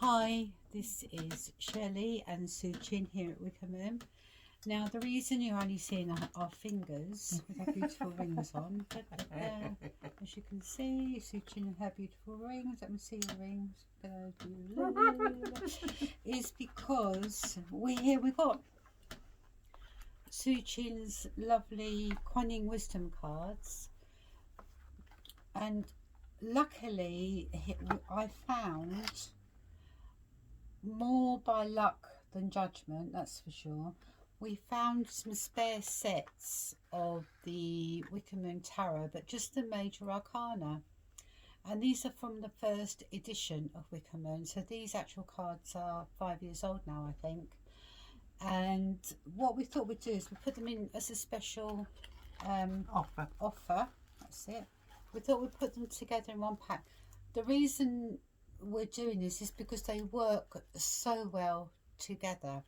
Hi, this is Shelley and Suchin here at Wicca. Now, the reason you're only seeing our fingers with our beautiful rings on, as you can see, Suchin and her beautiful rings, let me see your rings, is because we've got Suchin's lovely Kuan wisdom cards, and luckily I found, more by luck than judgment, that's for sure, we found some spare sets of the Wicca Moon Tarot, but just the major arcana, and these are from the first edition of Wicca Moon, so these actual cards are 5 years old now, I think. And what we thought we'd do is we put them in as a special offer, that's it. We thought we'd put them together in one pack. The reason we're doing this is because they work so well together,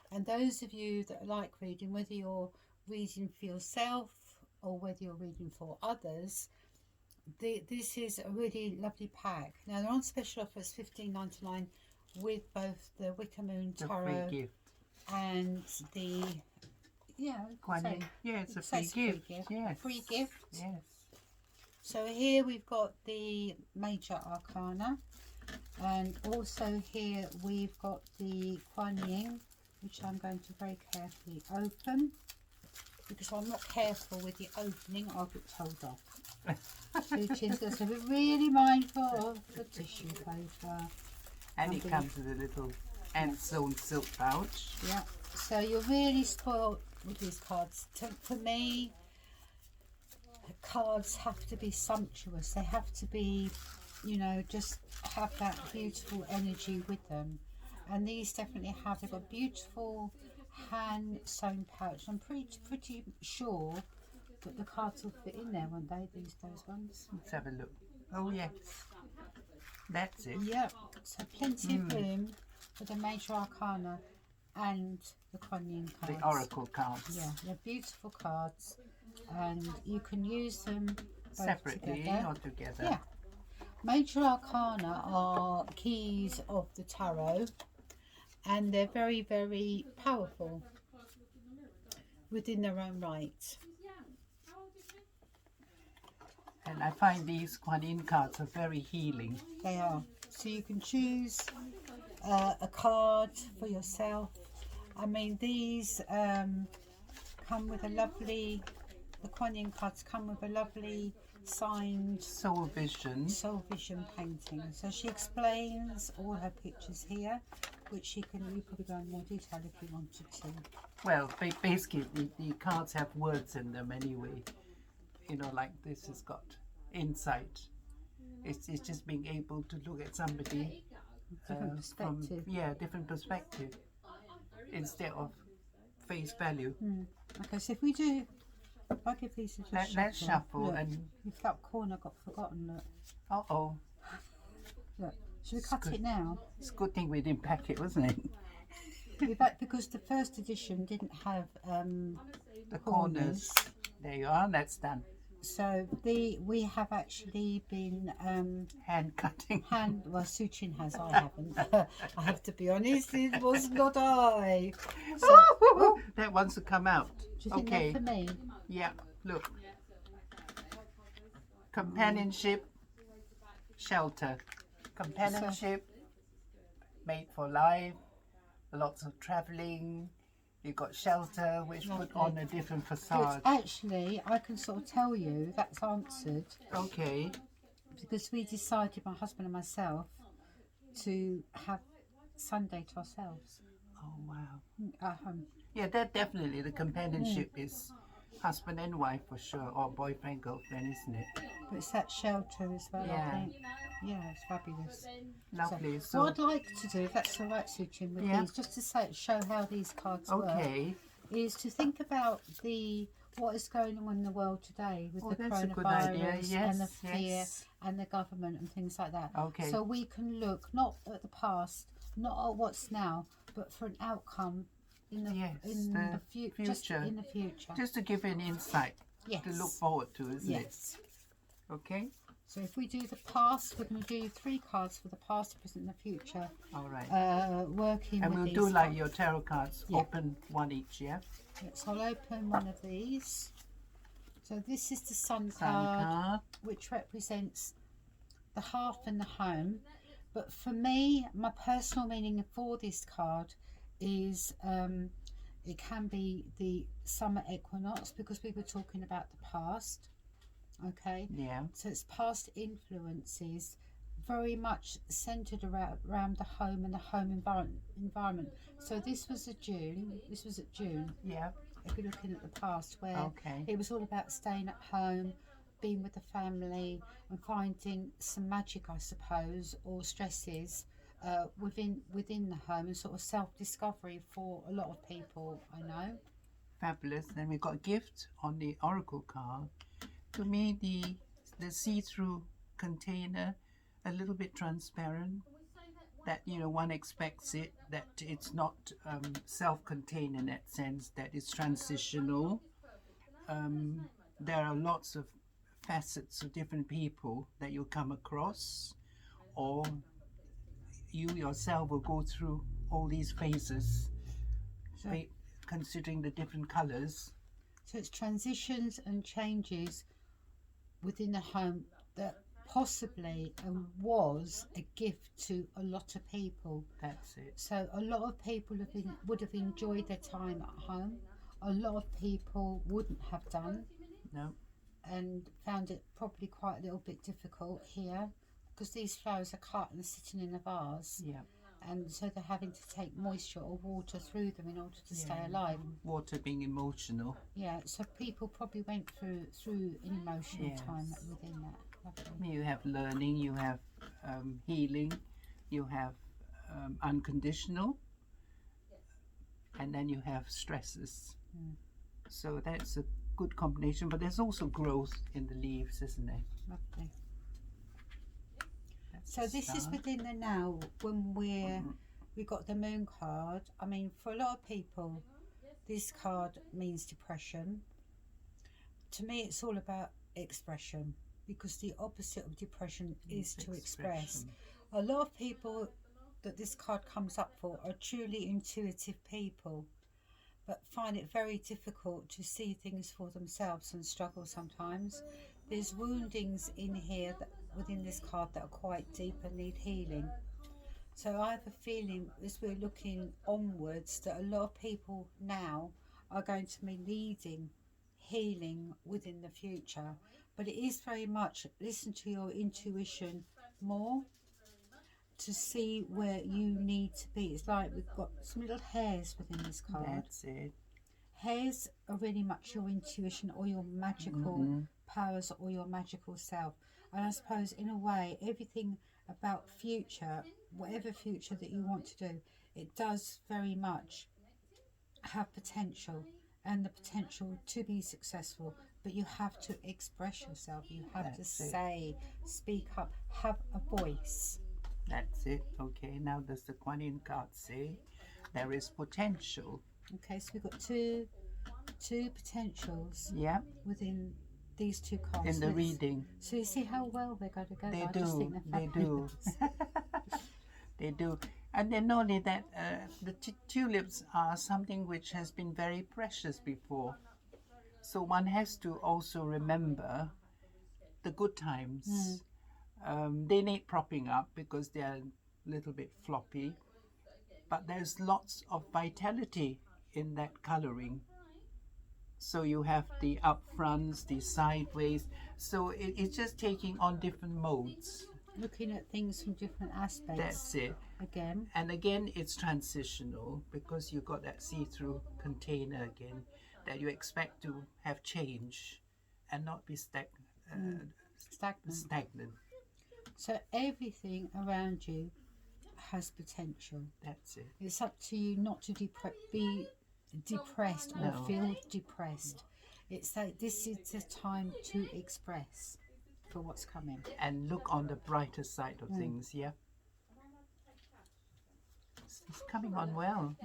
and those of you that like reading, whether you're reading for yourself or whether you're reading for others, this is a really lovely pack. Now they're on special offer, it's $15.99 with both the Wicca Moon Tarot and the it's a free gift. Yes. Free gift. Yes. So here we've got the major arcana, and also here we've got the Kuan Yin, which I'm going to very carefully open, because if I'm not careful with the opening, I'll get told off. Suchin's got to be really mindful of the tissue paper. And it comes with a little hand-sewn silk pouch. Yeah, so you're really spoiled with these cards. For me, cards have to be sumptuous. They have to be, you know, just have that beautiful energy with them. And these definitely have. They've got beautiful hand-sewn pouch. I'm pretty sure that the cards will fit in there one day, those ones. Let's have a look. Oh yes, that's it. Yep, so plenty of room for the major arcana and the Kuan Yin cards. The oracle cards. Yeah, they're beautiful cards, and you can use them both separately together. or together. Yeah. Major arcana are keys of the tarot, and they're very, very powerful within their own right. And I find these Kuan Yin cards are very healing. They are. So you can choose a card for yourself. I mean, these come with a lovely, the Kuan Yin cards come with a lovely signed soul vision painting. So she explains all her pictures here, which you probably go in more detail if you wanted to. Well, basically the cards have words in them anyway. You know, like this has got insight. It's just being able to look at somebody Different perspective. Different perspective instead of face value. Okay, so if I give these a let's shuffle. Look, and if that corner got forgotten, look. Look, should we cut it now? It's a good thing we didn't pack it, wasn't it? In fact, because the first edition didn't have the corners. There you are, that's done. So we have actually been hand cutting. Well, Suchin has, I haven't. I have to be honest, it was not I. So, that wants to come out. Do you think they're for me? Yeah, look. Companionship, shelter. Companionship, made for life, lots of travelling. You've got shelter, which put on a different facade. But actually, I can sort of tell you that's answered. Okay. Because we decided, my husband and myself, to have Sunday to ourselves. Oh, wow. At home. Yeah, that definitely, the companionship is husband and wife for sure, or boyfriend, girlfriend, isn't it? But it's that shelter as well, yeah. I think. Yeah, it's fabulous. Lovely. So what I'd like to do, if that's all right, Suchin, with these, just to show how these cards work, is to think about what is going on in the world today with the coronavirus and the fear and the government and things like that. Okay. So we can look not at the past, not at what's now, but for an outcome in the future. Just in the future. Just to give you an insight to look forward to, isn't it? Okay. So if we do the past, we're going to do 3 cards for the past, present, and the future. All right. Working And with we'll these do like cards. your tarot cards, Yeah. open one each, yeah? So I'll open one of these. So this is the Sun Sun card, card. which represents the hearth and the home. But for me, my personal meaning for this card is it can be the summer equinox, because we were talking about the past. Okay. Yeah. So it's past influences, very much centered around the home and the home environment. So this was at June. Yeah. If you're looking at the past, where Okay. it was all about staying at home, being with the family, and finding some magic, I suppose, or stresses within the home, and sort of self-discovery for a lot of people, I know. Fabulous. Then we've got gift on the oracle card. To me, the see-through container, a little bit transparent, that, you know, one expects it, that it's not self-contained in that sense, that it's transitional. There are lots of facets of different people that you'll come across, or you yourself will go through all these phases, So, considering the different colors. so it's transitions and changes within the home that possibly was a gift to a lot of people. That's it. So a lot of people would have enjoyed their time at home. A lot of people wouldn't have done. No. And found it probably quite a little bit difficult here, because these flowers are cut and sitting in a vase. Yeah. And so they're having to take moisture or water through them in order to stay alive. Water being emotional. Yeah, so people probably went through an emotional Yes. time within that. Lovely. You have learning, you have healing, you have unconditional, and then you have stresses. So that's a good combination, but there's also growth in the leaves, isn't there? Lovely. That's So the this is start. within the now, when we got the moon card. I mean, for a lot of people, this card means depression. To me, it's all about expression, because the opposite of depression is to express. A lot of people that this card comes up for are truly intuitive people, but find it very difficult to see things for themselves and struggle sometimes. There's woundings in here within this card that are quite deep and need healing. So I have a feeling, as we're looking onwards, that a lot of people now are going to be needing healing within the future. But it is very much listen to your intuition more to see where you need to be. It's like we've got some little hairs within this card. That's it. Hairs are really much your intuition or your magical powers or your magical self. And I suppose in a way, everything about future, whatever future that you want to do, it does very much have potential, and the potential to be successful. But you have to express yourself. You have to say, speak up, have a voice. That's it. Okay, now does the Kuan Yin card say there is potential? Okay, so we've got two potentials Yeah, within these 2 cards. in the reading. So you see how well they're going together. They I just think do, they're they do. fabulous. They do. And then not only that, the tulips are something which has been very precious before. So one has to also remember the good times. They need propping up because they're a little bit floppy. But there's lots of vitality in that coloring. So you have the up fronts, the sideways. So it's just taking on different modes. Looking at things from different aspects. That's it. Again. And again, it's transitional because you've got that see-through container again, that you expect to have change and not be stagnant. So everything around you has potential. That's it. It's up to you not to be depressed or feel depressed. It's like this is the time to express for what's coming. And look on the brighter side of things, yeah? It's coming on well.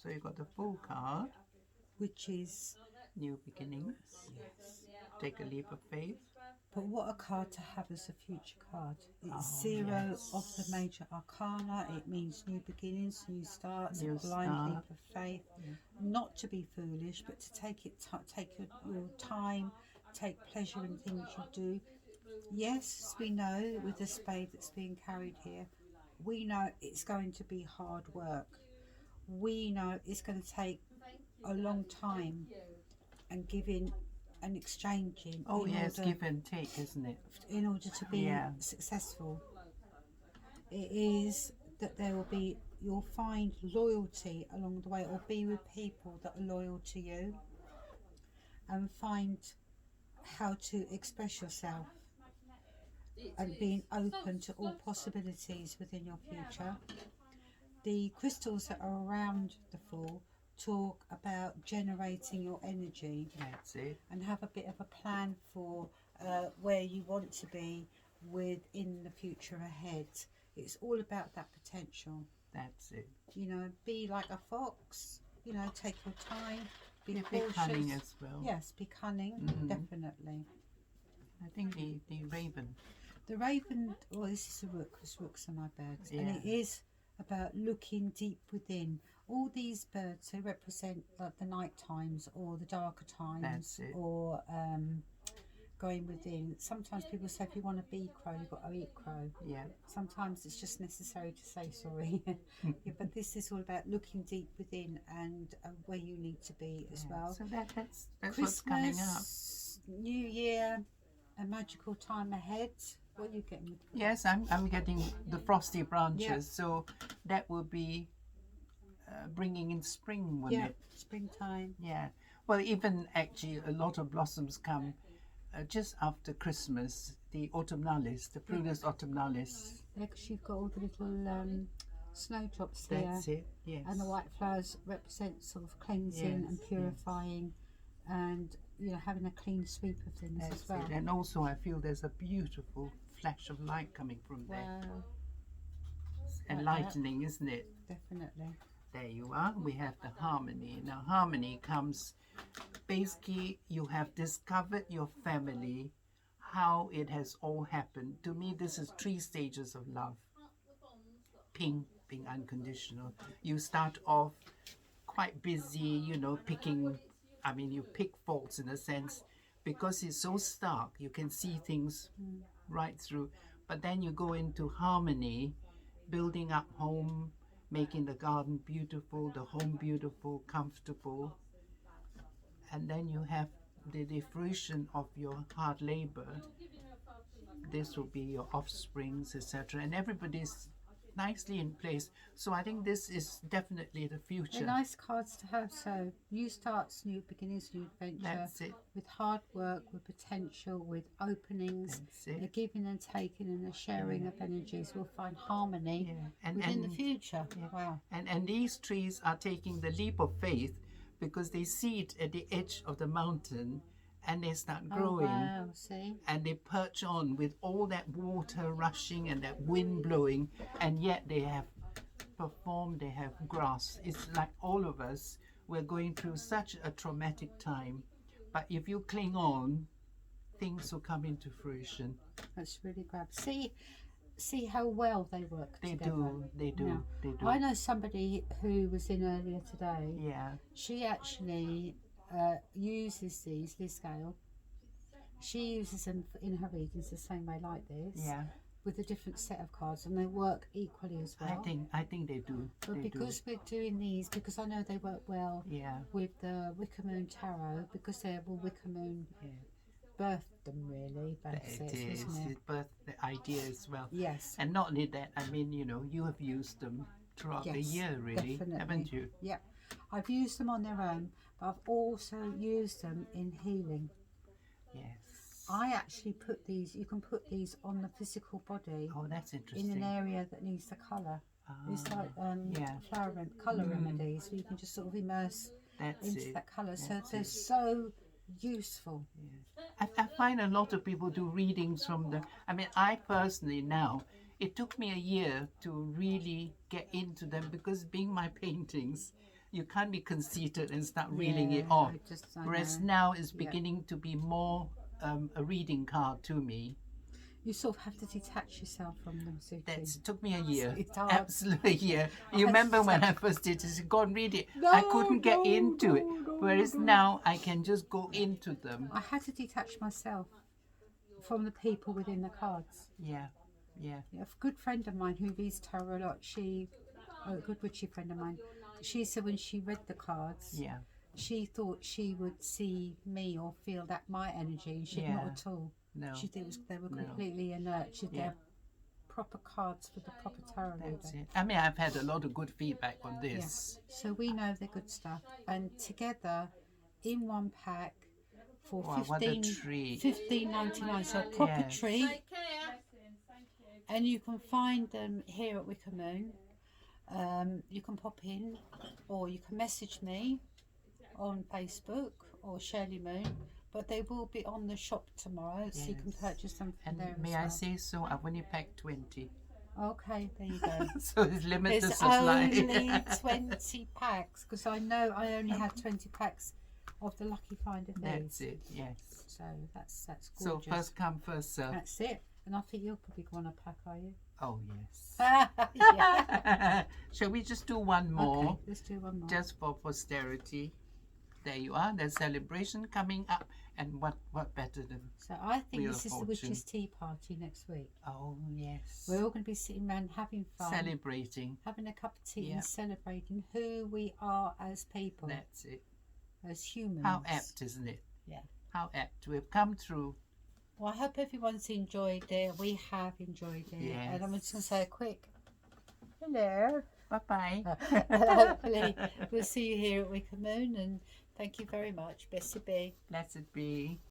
So you got the Fool card. Which is New beginnings. yes, Take a leap of faith. But what a card to have as a future card. It's Oh, 0 yes. of the major arcana. It means new beginnings, new starts, New a blind start. leap of faith. Not to be foolish, but to take your time, take pleasure in things you do. Yes, we know with the spade that's being carried here, we know it's going to be hard work. We know it's going to take a long time and giving and exchanging. Oh, in yes, order, give and take, isn't it? in order to be Yeah. successful. It is that you'll find loyalty along the way, or be with people that are loyal to you, and find how to express yourself and being open to all possibilities within your future. The crystals that are around the Fool talk about generating your energy. That's it. And have a bit of a plan for where you want to be within the future ahead. It's all about that potential. That's it. You know, be like a fox. You know, take your time. Be Be cautious. cunning as well. Yes, be cunning. Mhm. Definitely. I think the raven. The raven. Well, this is a rook, because rooks are my birds, and Yeah. it is about looking deep within. All these birds, they represent like the night times or the darker times. That's it. Or going within. Sometimes people say if you want to be crow, you've got to eat crow. Yeah. Sometimes it's just necessary to say sorry. Yeah, but this is all about looking deep within and where you need to be as well. So that's Christmas, what's coming up. New Year, a magical time ahead. What are you getting with that? Yes, I'm getting the frosty branches, so that will be bringing in spring, wouldn't Yeah, it? springtime. Yeah. Well, even actually a lot of blossoms come just after Christmas. The autumnalis, the Prunus autumnalis. Yeah, because you've got all the little snowdrops here. That's it. Yes. And the white flowers represent sort of cleansing and Yes, purifying, and you know, having a clean sweep of things That's as well. it. And also, I feel there's a beautiful flash of light coming from there. Wow, Enlightening, isn't it? definitely. There you are. We have the harmony. Now, harmony comes basically, you have discovered your family, how it has all happened. To me, this is 3 stages of love. Pink, being unconditional. You start off quite busy, you know, picking, I mean, you pick faults in a sense, because it's so stark, you can see things right through. But then you go into harmony, building up home, making the garden beautiful, the home beautiful, comfortable. And then you have the fruition of your hard labor. This will be your offsprings, etc. And everybody's nicely in place. So I think this is definitely the They're future. nice cards to have. So new starts, new beginnings, new adventure. That's it. With hard work, with potential, with openings, That's it. a giving and taking, and a sharing of energies. We'll find harmony Yeah. within the future. Wow. And these trees are taking the leap of faith because they see it at the edge of the mountain and they start growing. Oh, wow. See? And they perch on with all that water rushing and that wind blowing, and yet they have performed, they have grass. It's like all of us, we're going through such a traumatic time, but if you cling on, things will come into fruition. That's really great. See how well they work They together. do, they do, Now, they do. I know somebody who was in earlier today. Yeah, She actually uses these, Liz Gale. She uses them in her readings the same way like this, yeah. with a different set of cards, and they work equally as well. I think they do. But They because we're doing these, because I know they work well do. Yeah, with the Wicca Moon Tarot, because they're Wicca Moon yeah. birthed them really, It basics, is. isn't it? It birthed the idea as well. Yes. And not only that, I mean, you know, you have used them throughout the Yes, year, really, definitely. haven't you? Yep. I've used them on their own, but I've also used them in healing. Yes. I actually put these, you can put these on the physical body Oh, that's in interesting. an area that needs the colour. It's like yeah. colour remedies, so you can just sort of immerse That's into it. that colour. So That's they're it. so useful. I find a lot of people do readings from the. I mean, I personally now, it took me a year to really get into them because being my paintings, you can't be conceited and start reeling it Yeah, off. I Whereas know. now it's Yeah. beginning to be more a reading card to me. You sort of have to detach yourself from them, Suki. It took me a year. It's hard. Absolutely a year. I You had remember to when I detach- first did this? Go and read it. No, I couldn't get no, into it. no, Whereas no. now I can just go into them. I had to detach myself from the people within the cards. Yeah, yeah. A good friend of mine who reads tarot a lot, a good witchy friend of mine, she said when she read the cards, Yeah. she thought she would see me or feel that my energy, and she Yeah. not at all. No. She thought they were No. completely inert. Yeah. They're proper cards for the proper tarot That's reader. it. I mean, I've had a lot of good feedback on this. So we know they're good stuff, and together in one pack for Wow, what a treat. $15.99. So a proper Yes. treat. And you can find them here at Wicca Moon. You can pop in, or you can message me on Facebook or Shirley Moon. But they will be on the shop tomorrow, so you can Yes. purchase them from And there as may well. I say so? I've only packed 20. Okay, there you go. So it's limited There's supply. only 20 packs, because I know I only have 20 packs of the Lucky Find of That's these. it, yes. So that's So gorgeous. first come, first serve. That's it. And I think you'll probably go on a pack, are you? Oh, yes. Yeah. Shall we just do one more? Okay, let's do one more. Just for posterity. There you are. There's celebration coming up. And what better than... So I think Wheel this of is the Fortune. Witches' Tea Party next week. Oh, yes. We're all going to be sitting around having fun, Celebrating. having a cup of tea Yeah. and celebrating who we are as people, That's it. as humans. How apt, isn't it? Yeah. How apt. We've come through. Well, I hope everyone's enjoyed it. We have enjoyed it. Yes. And I'm just going to say a quick hello. Bye-bye. And hopefully we'll see you here at Wicca Moon. And thank you very much. Bessie B. Blessed be.